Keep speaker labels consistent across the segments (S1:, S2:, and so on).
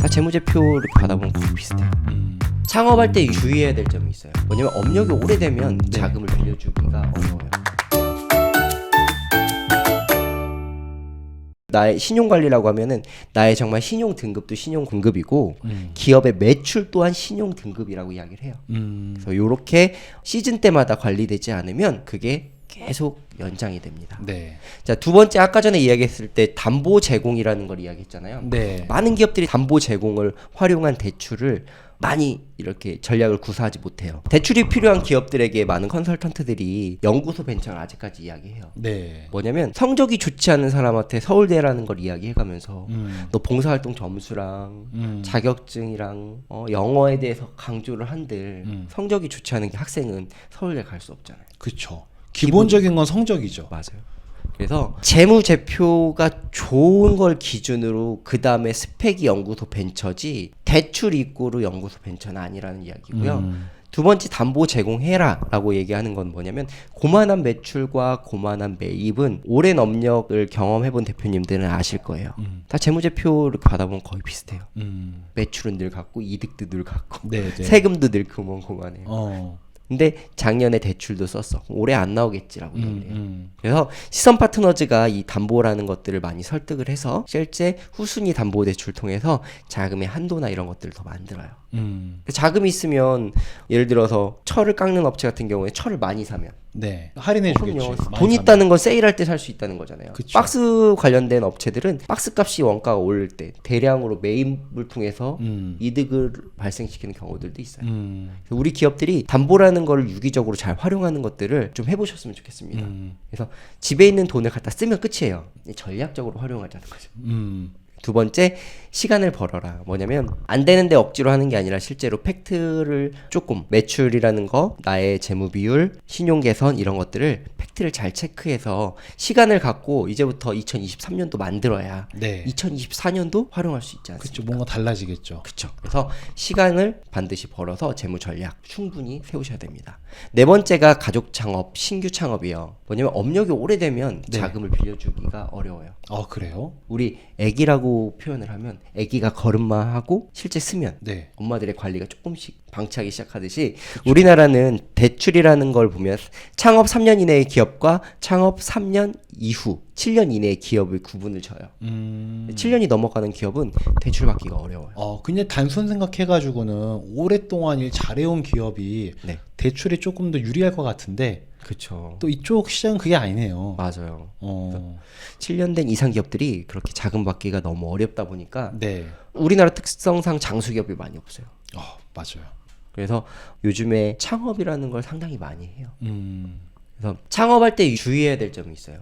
S1: 다 재무제표 이렇게 받아보면 거의 비슷해요. 창업할 때 주의해야 될 점이 있어요. 뭐냐면 업력이 오래되면
S2: 네.
S1: 자금을 빌려주기가 어려워요. 나의 신용관리라고 하면은 나의 정말 신용 등급도 신용 등급이고 기업의 매출 또한 신용 등급이라고 이야기를 해요. 그래서 이렇게 시즌 때마다 관리되지 않으면 그게 계속 연장이 됩니다.
S2: 네.
S1: 자, 두 번째 아까 전에 이야기했을 때 담보 제공이라는 걸 이야기했잖아요.
S2: 네.
S1: 많은 기업들이 담보 제공을 활용한 대출을 많이 이렇게 전략을 구사하지 못해요. 대출이 필요한 기업들에게 많은 컨설턴트들이 연구소 벤처를 아직까지 이야기해요.
S2: 네.
S1: 뭐냐면 성적이 좋지 않은 사람한테 서울대라는 걸 이야기해가면서 너 봉사활동 점수랑 자격증이랑 영어에 대해서 강조를 한들 성적이 좋지 않은 학생은 서울대 갈 수 없잖아요.
S2: 그렇죠. 기본적인 건 성적이죠.
S1: 맞아요. 그래서 재무제표가 좋은 걸 기준으로 그 다음에 스펙이 연구소 벤처지 대출 입구로 연구소 벤처는 아니라는 이야기고요. 두 번째 담보 제공해라 라고 얘기하는 건 뭐냐면 고만한 매출과 고만한 매입은 오랜 업력을 경험해본 대표님들은 아실 거예요. 다 재무제표를 받아보면 거의 비슷해요. 매출은 늘 같고 이득도 늘 같고
S2: 네, 네.
S1: 세금도 늘 고만고만해요. 근데 작년에 대출도 썼어. 올해 안 나오겠지라고 얘기해요. 그래서 시선 파트너즈가 이 담보라는 것들을 많이 설득을 해서 실제 후순위 담보 대출 통해서 자금의 한도나 이런 것들을 더 만들어요. 자금이 있으면 예를 들어서 철을 깎는 업체 같은 경우에 철을 많이 사면
S2: 네. 할인해 주겠지.
S1: 그럼요.
S2: 많이
S1: 돈
S2: 사면.
S1: 있다는 건 세일할 때 살 수 있다는 거잖아요.
S2: 그쵸.
S1: 박스 관련된 업체들은 박스 값이 원가가 오를 때 대량으로 매입을 통해서 이득을 발생시키는 경우들도 있어요. 그래서 우리 기업들이 담보라는 걸 유기적으로 잘 활용하는 것들을 좀 해보셨으면 좋겠습니다. 그래서 집에 있는 돈을 갖다 쓰면 끝이에요. 전략적으로 활용하자는 거죠. 두 번째, 시간을 벌어라. 뭐냐면 안 되는데 억지로 하는 게 아니라 실제로 팩트를 조금 매출이라는 거, 나의 재무 비율, 신용 개선 이런 것들을 팩트를 잘 체크해서 시간을 갖고 이제부터 2023년도 만들어야
S2: 네.
S1: 2024년도 활용할 수 있지 않습니까?
S2: 그렇죠. 뭔가 달라지겠죠.
S1: 그렇죠. 그래서 시간을 반드시 벌어서 재무 전략 충분히 세우셔야 됩니다. 네 번째가 가족 창업, 신규 창업이요. 뭐냐면 업력이 오래되면
S2: 네.
S1: 자금을 빌려주기가 어려워요.
S2: 그래요?
S1: 우리 애기라고 표현을 하면 애기가 걸음마하고 실제 쓰면
S2: 네.
S1: 엄마들의 관리가 조금씩 방치하기 시작하듯이 우리나라는 대출이라는 걸 보면 창업 3년 이내의 기업과 창업 3년 이후 7년 이내의 기업의 구분을 져요. 7년이 넘어가는 기업은 대출 받기가 어려워요.
S2: 그냥 단순 생각해가지고는 오랫동안 일 잘해온 기업이
S1: 네.
S2: 대출이 조금 더 유리할 것 같은데
S1: 그렇죠.
S2: 또 이쪽 시장은 그게 아니네요.
S1: 맞아요.
S2: 어.
S1: 7년 된 이상 기업들이 그렇게 자금 받기가 너무 어렵다 보니까
S2: 네.
S1: 우리나라 특성상 장수기업이 많이 없어요.
S2: 맞아요.
S1: 그래서 요즘에 창업이라는 걸 상당히 많이 해요.
S2: 음.
S1: 그래서 창업할 때 주의해야 될 점이 있어요.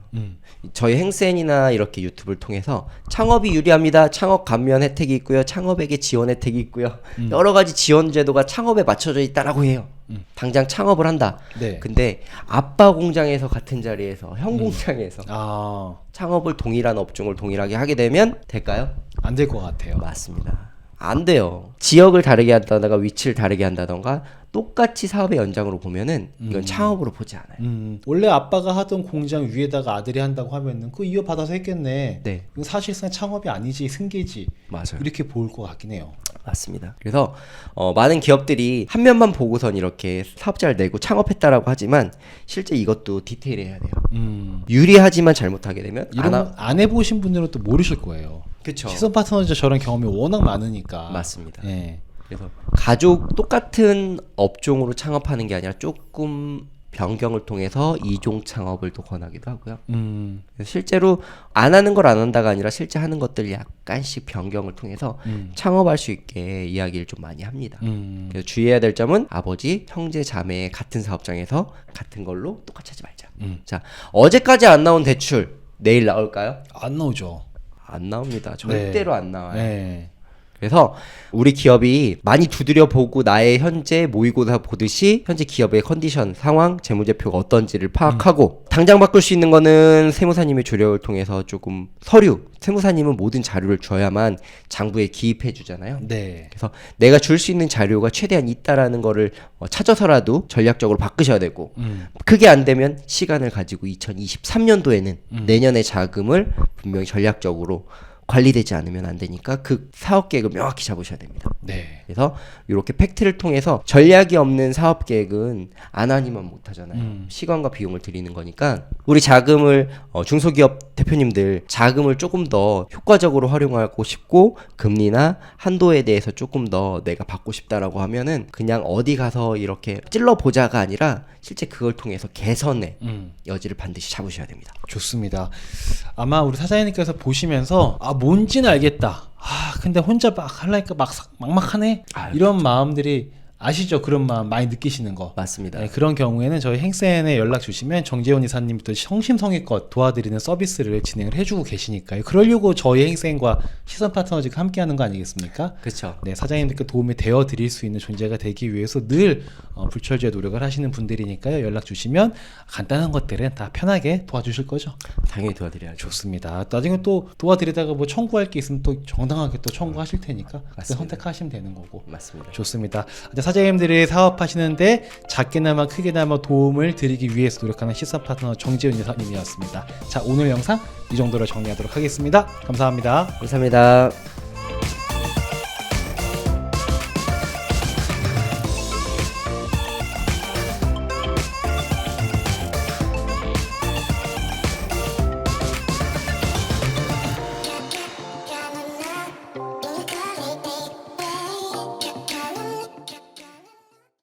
S1: 저희 행센이나 이렇게 유튜브를 통해서 창업이 유리합니다. 창업 감면 혜택이 있고요. 창업에게 지원 혜택이 있고요. 여러 가지 지원 제도가 창업에 맞춰져 있다라고 해요. 당장 창업을 한다.
S2: 네.
S1: 근데 아빠 공장에서 같은 자리에서 형 공장에서 창업을 동일한 업종을 동일하게 하게 되면 될까요?
S2: 안 될 것 같아요.
S1: 맞습니다. 안 돼요. 지역을 다르게 한다던가 위치를 다르게 한다던가 똑같이 사업의 연장으로 보면은 이건 창업으로 보지 않아요.
S2: 원래 아빠가 하던 공장 위에다가 아들이 한다고 하면은 그거 이어받아서 했겠네.
S1: 네.
S2: 이건 사실상 창업이 아니지 승계지.
S1: 맞아요.
S2: 이렇게 보일 것 같긴 해요.
S1: 맞습니다. 그래서 많은 기업들이 한 면만 보고선 이렇게 사업자를 내고 창업했다라고 하지만 실제 이것도 디테일해야 돼요. 유리하지만 잘못하게 되면
S2: 이런 안 해보신 분들은 또 모르실 거예요.
S1: 그쵸.
S2: 시선 파트너즈 저런 경험이 워낙 많으니까.
S1: 맞습니다.
S2: 예.
S1: 그래서 가족 똑같은 업종으로 창업하는 게 아니라 조금 변경을 통해서 이종 창업을 또 권하기도 하고요. 그래서 실제로 안 하는 걸 안 한다가 아니라 실제 하는 것들 약간씩 변경을 통해서 창업할 수 있게 이야기를 좀 많이 합니다. 그래서 주의해야 될 점은 아버지, 형제, 자매 같은 사업장에서 같은 걸로 똑같이 하지 말자. 자, 어제까지 안 나온 대출 내일 나올까요?
S2: 안 나오죠.
S1: 안 나옵니다. 절대로 안 나와요.
S2: 네.
S1: 그래서 우리 기업이 많이 두드려 보고 나의 현재 모의고사 보듯이 현재 기업의 컨디션, 상황, 재무제표가 어떤지를 파악하고 당장 바꿀 수 있는 거는 세무사님의 조력을 통해서 조금 서류, 세무사님은 모든 자료를 줘야만 장부에 기입해 주잖아요.
S2: 네.
S1: 그래서 내가 줄 수 있는 자료가 최대한 있다라는 거를 찾아서라도 전략적으로 바꾸셔야 되고 그게 안 되면 시간을 가지고 2023년도에는 내년의 자금을 분명히 전략적으로 관리되지 않으면 안 되니까 그 사업 계획을 명확히 잡으셔야 됩니다.
S2: 네.
S1: 그래서 이렇게 팩트를 통해서 전략이 없는 사업 계획은 안 하니만 못 하잖아요. 시간과 비용을 들이는 거니까 우리 자금을 중소기업 대표님들 자금을 조금 더 효과적으로 활용하고 싶고 금리나 한도에 대해서 조금 더 내가 받고 싶다라고 하면은 그냥 어디 가서 이렇게 찔러 보자가 아니라 실제 그걸 통해서 개선의 여지를 반드시 잡으셔야 됩니다.
S2: 좋습니다. 아마 우리 사장님께서 보시면서 뭔지는 알겠다. 근데 혼자 막 하려니까 막막하네. 이런 마음들이 아시죠? 그런 마음 많이 느끼시는 거.
S1: 맞습니다.
S2: 네, 그런 경우에는 저희 행센에 연락 주시면 정재훈 이사님부터 성심성의껏 도와드리는 서비스를 진행을 해주고 계시니까요. 그러려고 저희 행센과 시선 파트너즈가 함께하는 거 아니겠습니까?
S1: 그렇죠.
S2: 네, 사장님들께 도움이 되어 드릴 수 있는 존재가 되기 위해서 늘 불철주야 노력을 하시는 분들이니까요. 연락 주시면 간단한 것들은 다 편하게 도와주실 거죠.
S1: 당연히 도와드려야죠.
S2: 좋습니다. 나중에 또 도와드리다가 뭐 청구할 게 있으면 또 정당하게 또 청구하실 테니까 그때
S1: 맞습니다.
S2: 선택하시면 되는 거고.
S1: 맞습니다.
S2: 좋습니다. 사장님들이 사업하시는데 작게나마 크게나마 도움을 드리기 위해서 노력하는 시선 파트너 정재훈 이사님이었습니다. 자, 오늘 영상 이 정도로 정리하도록 하겠습니다. 감사합니다.
S1: 감사합니다.